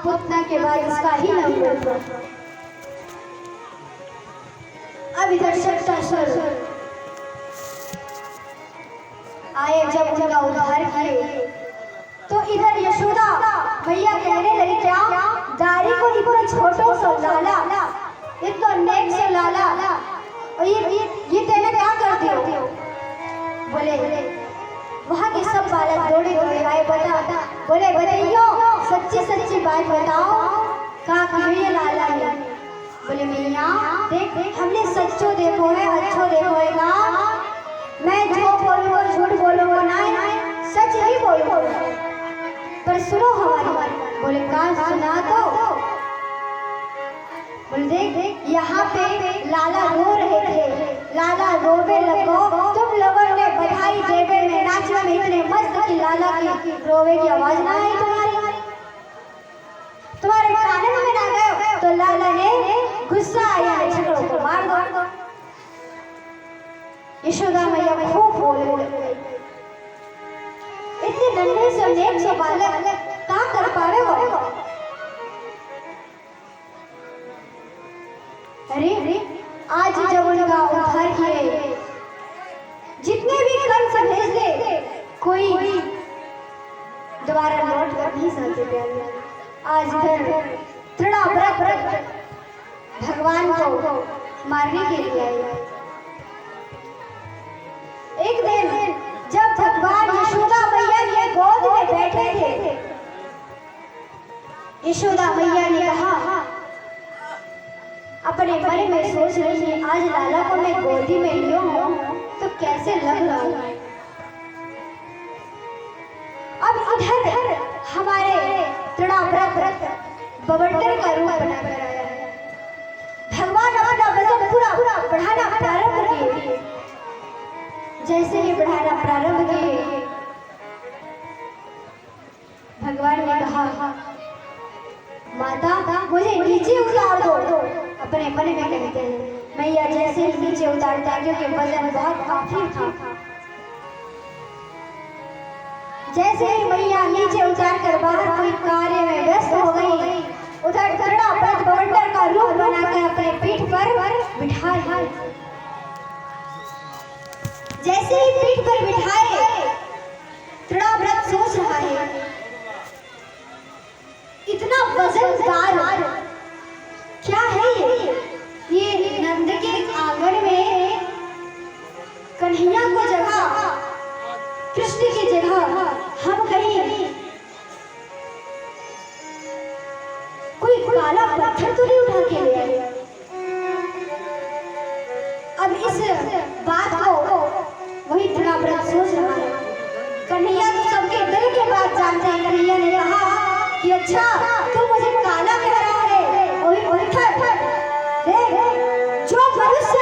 पुतना के बाद उसका ही नंबर था। अब इधर शक्तासुर आए जब उनका उद्धार किए तो इधर यशोदा भैया कहने लगी क्या दारी को इतना छोटो सा लाला, इतना नेक से लाला, और ये तेने क्या कर दियो? बोले वहाँ के सब बालक दौड़े दौड़े आए, बोले बताइयो सच्ची सच्ची बात बताओ, कहा कि ये लाला है। बोले मैया देख हमने सच्चो देखो है, अच्छो देखो है ना, मैं जो बोलूँगा झूठ बोलूँगा ना, सच ही बोलूँगा, पर सुनो हमारी। बोले कहा सुना तो। बोले देख यहाँ पे लाला रो रहे थे, लाला रोवे लगो, तुम लोगों ने बधाई देवे में नाचने में इतने मस्त कि लाला की रोवे की आवाज ना आई तुम्हारे कानों में ना गए, तो लाला ने गुस्सा आया झगड़ों को मार दो। यशोदा मैया खूब बोले इतने नन्हे से नेक से बालक क्या कर पावे हो? अरे आज जब उनका उद्धार किए, जितने भी कंस भेजे कोई दोबारा लौट कर नहीं सकते प्यारे। आज इधर तृणाव्रत भगवान को मारने के लिए आए। एक दिन जब भगवान यशोदा मैया के गोद में बैठे थे, यशोदा मैया ने कहा अपने मन में सोच रही है आज लाला को मैं गोदी में लियो हूँ तो कैसे लग रहा हूँ। अब इधर हमारे तृणाव्रत बवंडर का रूप बनाकर आया है। भगवान अपना वजन पूरा बढ़ाना प्रारंभ किए। जैसे ही बढ़ाना प्रारंभ किए, भगवान ने कहा माता मुझे नीचे उतार दो। अपने मन में कहते हैं मैया जैसे ही नीचे उतारता है, क्योंकि वजन बहुत काफी था। जैसे ही मैया नीचे उतार कर बाहर कोई कार्य में व्यस्त हो गई, उधर तृणाव्रत बवंडर का रूप बनाकर अपने पीठ पर बिठा लिया। जैसे ही पीठ पर बिठाए, तृणाव्रत सोच रहा है इतना वजनदार क्या है ये नंद के आंगन में कन्हैया को जगह, कृष्ण की जगह हम कहीं कोई काला पत्थर तो नहीं उठा के ले आए। अब इस बात को वही तृणाव्रत सोच रहा है। कन्हैया तो सबके दिल के बात जानते हैं। कन्हैया ने कहा कि अच्छा तू मुझे काला कह रहा है, वही पत्थर देख, जो मनुष्य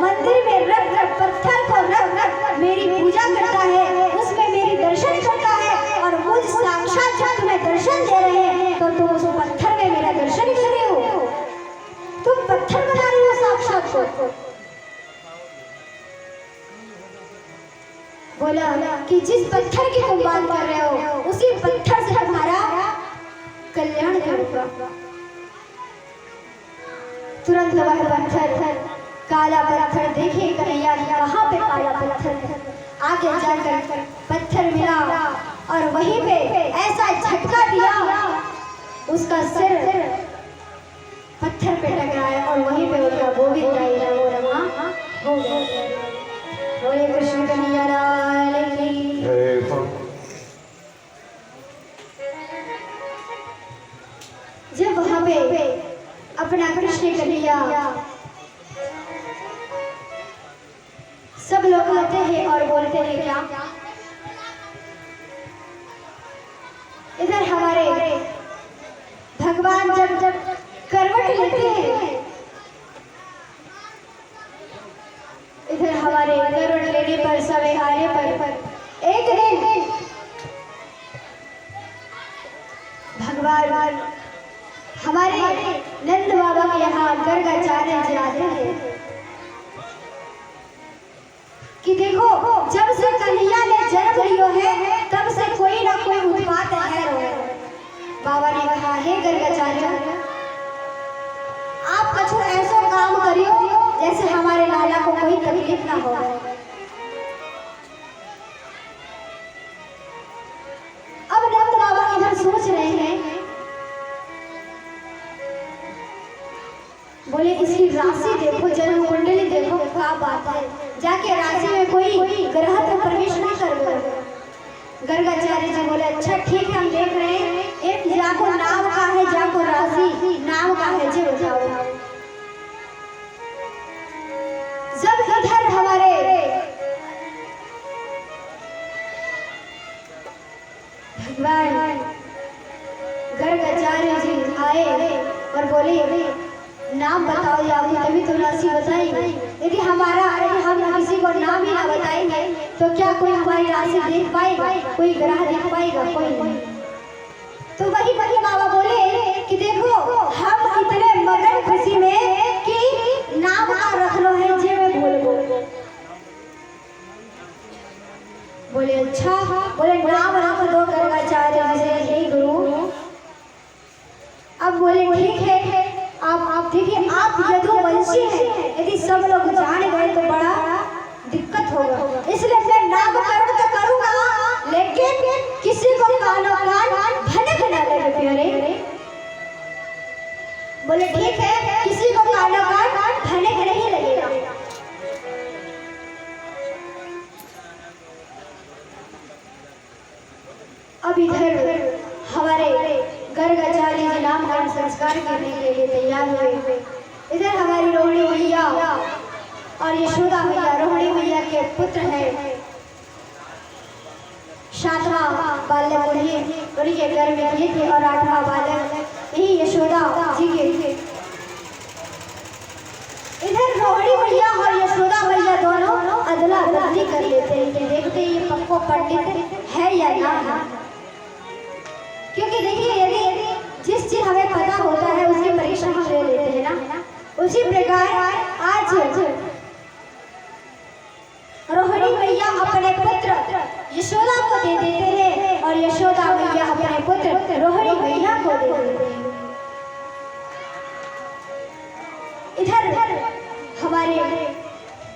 मंदिर में रख रख पत्थर को रख रख मेरी पूजा करता है, उसमें मेरी दर्शन करता है, और मुझ साक्षात जब तुम्हें दर्शन दे रहे हैं तो तुम उस पत्थर में मेरा दर्शन कर रहे हो, तुम पत्थर बना रहे हो साक्षात को। बोला कि जिस पत्थर की तुम बात कर रहे हो उसी पत्थर से तुम्हारा कल्याण करूंगा। तुरंत वह पत्थर, काला पत्थर देखे कन्हैया कहाँ पे काला पत्थर, आगे जाकर पत्थर मिला और वहीं पे ऐसा झटका दिया, उसका सिर पत्थर पे टकराया और वहीं पे उनका गोविंद वो रमा हो गया। बोले कृष्ण कन्हैया लाल की। जब वहां पे अपना कृष्ण कन्हैया सब लोग आते हैं और बोलते हैं क्या, इधर हमारे भगवान जब करवट लेते हैं, इधर हमारे करवट लेने पर सवे आने पर एक दिन भगवान हमारे नंद बाबा के यहाँ गर्गाचार्य जी आते हैं कि देखो जब से कन्हैया ने जन्म लियो है तब से कोई ना कोई उत्पात है। बाबा ने कहा, हे गर्गाचार्य, आप कछु ऐसा काम करियो जैसे हमारे लाला को कोई तकलीफ ना हो। अब नंद बाबा इधर सोच रहे हैं, बोले इसकी राशि देखो, जन्म कुंडली देखो, क्या बात है, जाके राशि में कोई ग्रह तो प्रवेश ना कर दो। गर्गाचार्य जी बोले, अच्छा ठीक है, हम देख रहे हैं, एक जाको नाम का है, जाको राशि नाम का है, जी बताओ। जब इधर हमारे भगवान गर्गाचार्य जी आए और बोले, नाम बताओ या तभी तो राशि बताएंगे। यदि हम किसी को नाम ही ना बताएंगे तो क्या कोई हमारी राशि देख पाएगा, कोई ग्रह देख पाएगा? कोई नहीं। तो वही बाबा बोले कि देखो, हम इतने मगन खुशी में कि नाम का रख लो है, जे मैं बोल बोले, अच्छा, बोले नाम रख दो गर्गाचार्य जी से, हे गुरु। अब बोले ठीक है, आप देखिए, आप यदुवंशी हैं, यदि सब लोग जान गए तो बड़ा दिक्कत होगा, इसलिए मैं नामकरण तो करूंगा, लेकिन किसी को कानो कान भनक न लगे प्यारे। बोले ठीक है, किसी को कानो कान भनक नहीं लगेगा। अब इधर हमारे गर्गाचार्य जी नामकरण संस्कार करने के लिए तैयार हुए। इधर हमारी रोहिणी मैया और यशोदा मैया, रोहिणी मैया के पुत्र हैं, 7वां बालक उनके गर्भ में ये थे और 8वां बालक यही यशोदा जी के थे। इधर रोहिणी मैया और यशोदा मैया दोनों अदला बदली कर लेते हैं कि देखते ये पक्को पंडित है या ना। क्योंकि देखिए, यदि जिस चीज हमें पता होता है उसकी परीक्षा हम ले लेते हैं ना, उसी प्रकार आज रोहिणी मैया अपने पुत्र यशोदा को दे देते हैं और यशोदा मैया अपने पुत्र रोहिणी मैया को दे देते हैं। इधर हमारे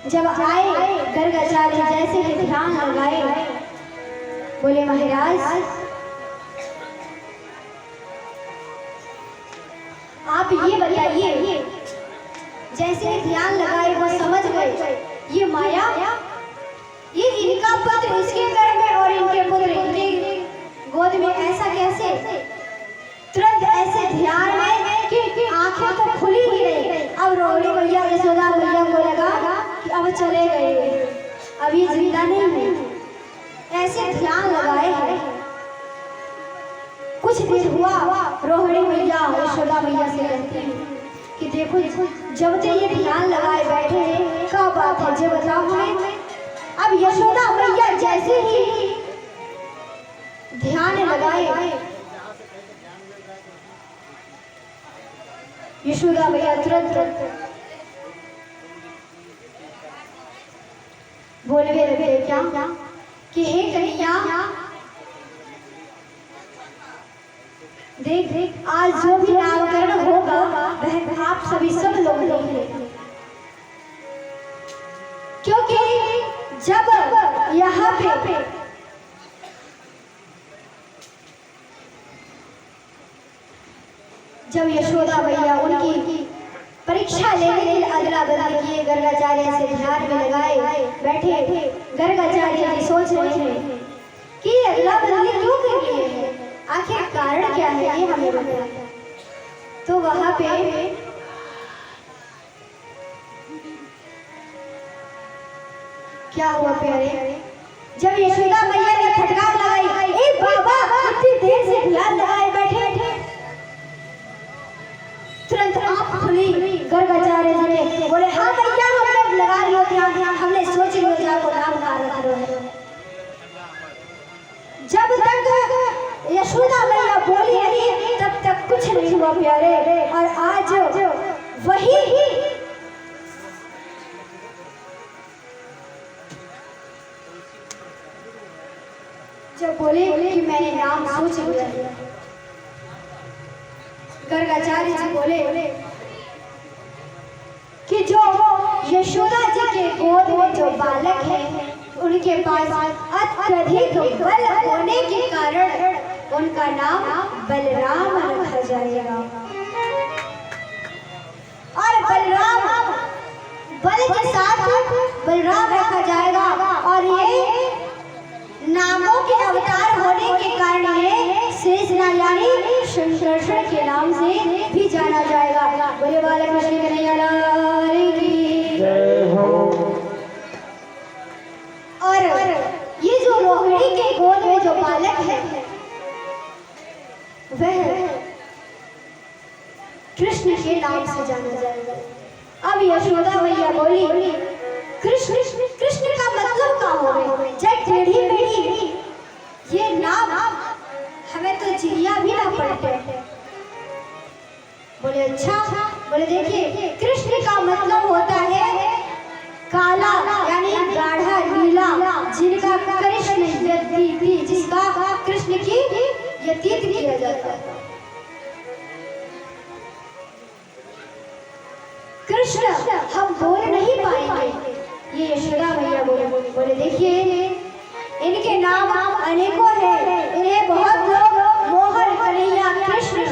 जब आए गर्गाचार्य जैसे ही ध्यान लगाए, बोले महाराज आप ये बताइए, जैसे ध्यान लगाए वो समझ गए ये माया, ये इनका पुत्र इसके घर में और इनके पुत्र इनके गोद में, ऐसा कैसे? तुरंत ऐसे ध्यान में कि आंखें तो खुली ही नहीं। अब रोहिणी मैया यशोदा मैया को लगा कि अब चले गए, अभी जिंदा नहीं है, ऐसे ध्यान लगाए हैं। कुछ देर हुआ, रोहिणी मैया यशोदा मैया से कहती है कि देखो, जब से ये ध्यान लगाए बैठे हैं, क्या बात है जो बताओ हमें। अब यशोदा मैया जैसे ही ध्यान लगाए, यशोदा मैया तुरंत बोलने लगे क्या कि हे कन्हैया, देख आज जो भी नामकरण होगा वह आप सभी सब लोग देखेंगे, क्योंकि जब यहाँ पे जब यशोदा मैया उनकी परीक्षा लेने के लिए अदला बदली किए, गर्गाचार्य से ध्यान में लगाए बैठे, गर्गाचार्य जी सोच रहे हैं कि अदला बदली क्यों कर लिए हैं, आखिर कारण क्या है, ये हमें बताया। तो वहां पे क्या हुआ प्यारे, जब यशोदा मैया ने फटकार लगाई, ए बाबा इतनी देर से ध्यान लगाए बैठे, तुरंत आंख खुली गर्गाचार्य जी ने, बोले हाँ मैया हमने लगा लिया ध्यान, हमने सोच लिया को नाम ना रख लो है। जब तक यशोदा मैया बोली नहीं तब तक कुछ नहीं हुआ प्यारे, और आज वही जब बोले कि मैंने नाम सोच लिया, गर्गाचार्य जी बोले कि जो यशोदा जी के गोद में जो बालक है उनके पास अत्यधिक बल होने के कारण उनका नाम बलराम रखा जाएगा। और बलराम बल के साथ बलराम रखा जाएगा और ये नामों के अवतार होने के कारण ये शेषनाग यानी शंकरषण के नाम से भी जाना जाएगा। बोले बाला कृष्ण कन्हैया लाल की जय हो। और ये जो रोहिणी के गोद में जो बालक है वह कृष्ण के नाम से जाना जाएगा। अब यशोदा मैया बोली कृष्ण कृष्ण का मतलब क्या होवे? जब टेढ़ी मेढ़ी ये नाम हमें तो चिड़िया भी ना पढ़ते। बोले अच्छा। बोले देखिए कृष्ण का मतलब होता है काला यानी गाढ़ा नीला, जिनका कृष्ण यतीति जिसका कृष्ण की यतीत किया जाता है। कृष्ण हम बोल नहीं पाएंगे। ये यशोदा मैया बोले देखिए इनके नाम अनेकों हैं, इन्हें बहुत लोग मोहन कन्हैया कृष्ण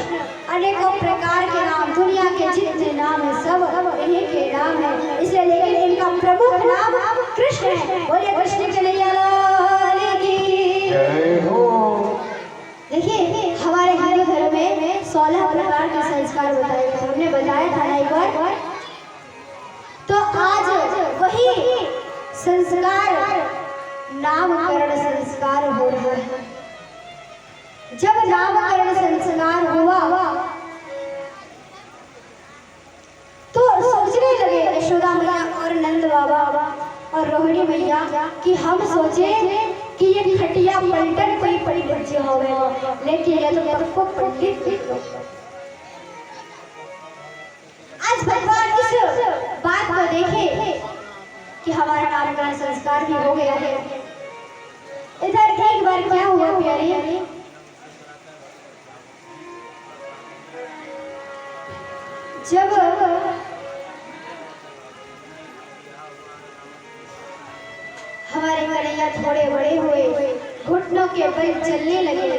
अनेकों प्रकार के नाम, दुनिया के जितने नाम है सब इन्हीं के नाम है, इसलिए लेकिन इनका प्रमुख नाम कृष्ण है। बोले कृष्ण कन्हैया लाल की जय हो। देखिए हमारे हिंदू धर्म में 16 प्रकार के संस्कार बताए गए, हमने बताया था एक बार। तो आज वही संस्कार नामकरण संस्कार हो रहा है। जब नामकरण संस्कार हुआ तो सोचने लगे यशोदा मैया और नंद बाबा और रोहिणी मैया कि हम सोचे कि ये खटिया पलटन कोई बड़ी बच्ची हो गए, लेकिन ये तो पंडित। आज भगवान इस बात को देखे कि हमारा नामकरण संस्कार भी हो गया है। इधर एक बार क्या हुआ प्यारे, जब हमारे कन्हैया थोड़े बड़े हुए, घुटनों के बल चलने लगे,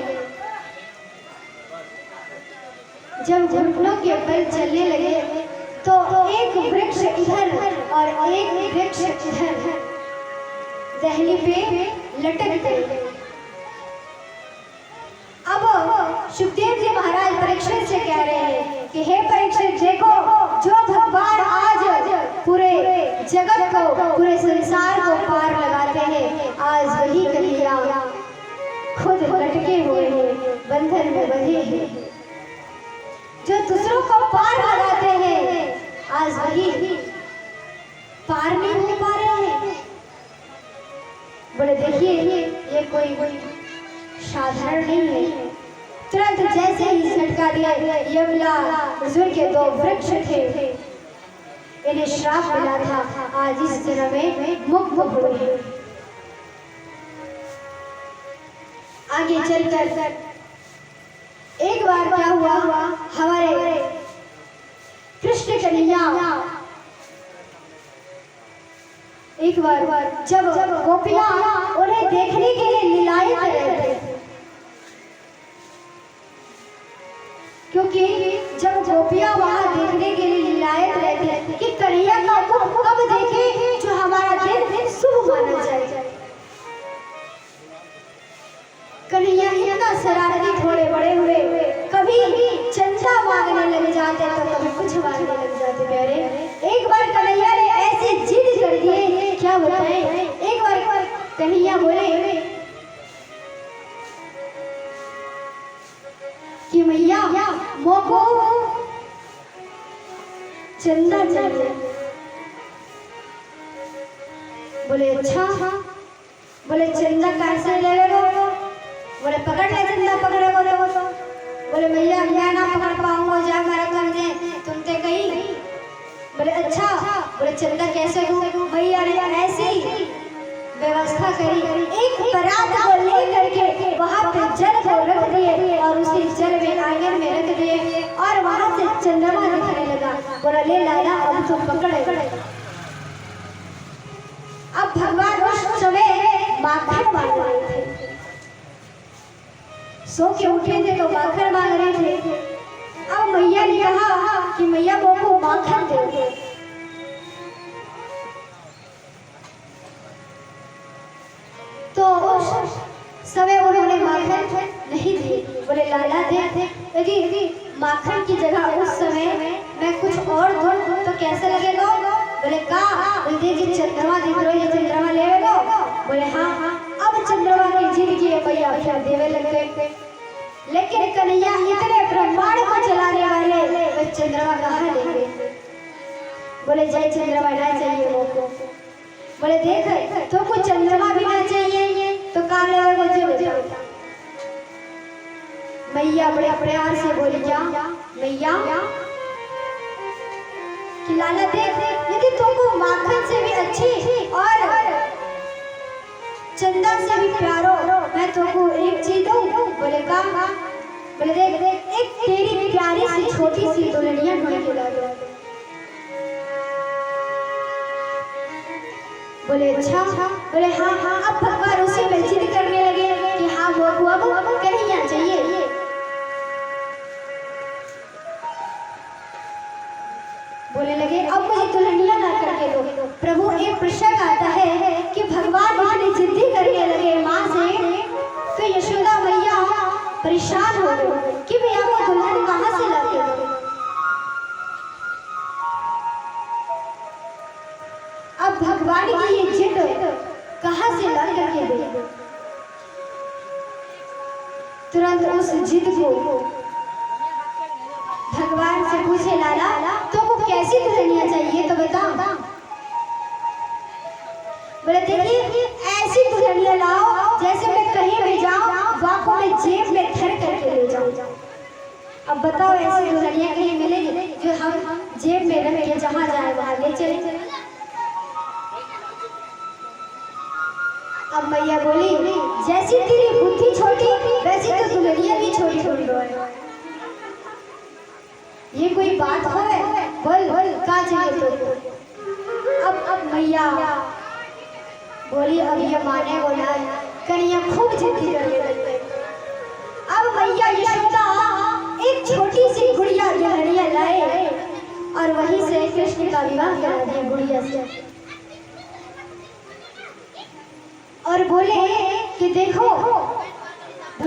जब घुटनों के बल चलने लगे तो एक वृक्ष इधर और एक वृक्ष इधर दहली पे लटक गए। अब सुखदेव जी महाराज परीक्षित से कह रहे हैं कि हे परीक्षित देखो, जो भगवान आज पूरे जगत को, पूरे संसार को पार लगाते हैं, आज वही कन्हैया खुद लटके हुए हैं, बंधन में बंधे हैं। जो दूसरों को पार लगाते हैं आज वही पार नहीं हो पा रहे हैं। बोले देखिए ये कोई साधारण नहीं है। तुरंत जैसे ही झटका दिया, यमला बुजुर्ग के 2 वृक्ष थे, इन्हें श्राप मिला था, आज इस जन्म में मुक्त हुए हैं। आगे चलकर एक बार क्या हुआ, हमारे कृष्ण कन्हैया एक बार जब गोपियां उन्हें देखने के लिए लीलाएं कर रहे थे, क्योंकि जब गोपियां वहां देखने के लिए लीलाएं कर रहे थे कि कन्हैया का मुख कब देखे जो हमारा दिन शुभ माना जाए। कन्हैया इतना शरारती थोड़े बड़े हुए, कभी चंदा मांगने लग जाते तो कभी कुछ मांगने लग जाते। प्यारे एक बार कन्हैया ने ऐसे जिद कर दिए, क्या बताएं। एक बार कन्हैया बोले कि मैया मोको चंदा चाहिए। बोले अच्छा। बोले चंदा कैसे ले लो? बोले पकड़ ले चंदा, पकड़े बोले वो तो। बोले मैया मैं ना पकड़ पाऊंगा, जा मेरा करने तुमते कहीं। बोले अच्छा। बोले चंदा कैसे दूं? मैया ने ऐसे ही व्यवस्था करी, एक परात को लेकर के वहां पे जल को रख दिए और उसी जल में आंगन में रख दिए और वहां से चंद्रमा दिखने लगा। बोला ले लाला अब तो पकड़े। अब भगवान उस समय माखन मांग रहे थे, सो के उठे थे तो माखन मांग रहे थे। अब मैया ने कहा कि मैया वो को माखन दे। तो उस समय उन्होंने माखन नहीं दी। बोले लाला दे, यदि माखन की जगह उस समय मैं कुछ और दूं तो कैसे लगेगा? बोले का देखिए चंद्रमा दिख रहा है, ये चंद्रमा ले लो। बोले हाँ। अब चंद्रमा की जिद की मैया फिर देवे लग गए। लेकिन कन्हैया इतने ब्रह्मांड को चलाने वाले वे चंद्रमा कहाँ ले गए? बोले जय चंद्रमा ना चाहिए वो को। बोले देख तो कुछ चंद्रमा भी ना चाहिए तो काले और मुझे मैया बड़े प्यार से बोली क्या मैया कि लाला देख यदि तुमको माखन से भी अच्छी और चंदा से भी प्यारो मैं तुमको एक चीज दूं। बोले का? बोले देख एक तेरी प्यारी सी छोटी सी दुल्हनिया ढूंढ के ला दो। बोले अच्छा। बोले हाँ। अब भगवान उसी में जिद करने लगे कि हाँ वो अब कन्हैया चाहिए। बोले लगे अब मुझे दुल्हनिया ला करके दो। प्रभु एक प्रश्न आता है कि भगवान इतनी जिद्दी करने लगे माँ से, तो यशोदा मैया परेशान हो गई कि भैया वो दुल्हन कहाँ से ला के दो। अब भगवान की ये जिद कहाँ से ला करके दे? तुरंत उस जिद को भगवान से पूछे लाला तुमको कैसी दुल्हनिया चाहिए तो बता। बोले देखिए ऐसी दुल्हनिया लाओ जैसे मैं कहीं भी जाऊं वहां को मैं जेब में धर करके ले जाऊं। अब बताओ ऐसी दुल्हनिया कहीं मिलेगी जो हम जेब में रख के जहां जाए वहां ले चले? अब मैया बोली जैसी तेरी बुद्धि छोटी वैसी तो दुल्हनिया भी छोटी छोटी है। ये कोई बात है? बोल कहाँ चाहिए तो? अब मैया बोली अब ये माने बोला कन्हैया खूब जिद्दी करने लगे। अब मैया यशोदा एक छोटी सी गुड़िया दुल्हनिया लाए और वहीं से कृष्ण का विवाह करा दिया गुड़िया से। और बोले कि देखो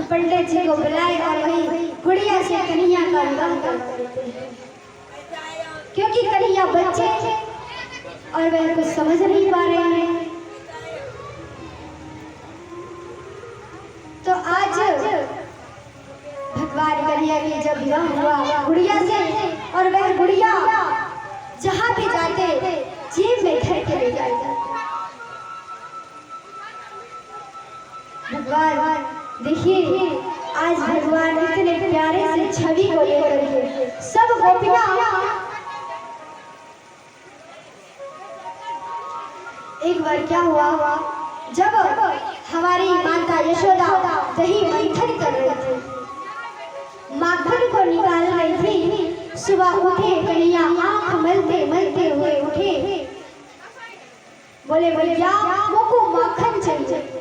पंडित जी को बुलाए और वही गुड़िया से कन्हैया का विवाह करवा देते हैं, क्योंकि कन्हैया बच्चे और वह कुछ समझ नहीं पा रहे हैं। तो आज भगवान कन्हैया की जब विवाह हुआ गुड़िया से और वह गुड़िया जहाँ भी जाते जेब में धर के ले जाते। भगवान देखिए आज भगवान इतने प्यारे से छवि को लेकर के सब गोपियां एक बार क्या हुआ जब हमारी माता यशोदा दही मंथन कर रही थी, माखन को निकाल रही थी। सुबह उठे कन्हैया आंख मलते मलते हुए उठे। बोले भैया वो को माखन चाहिए।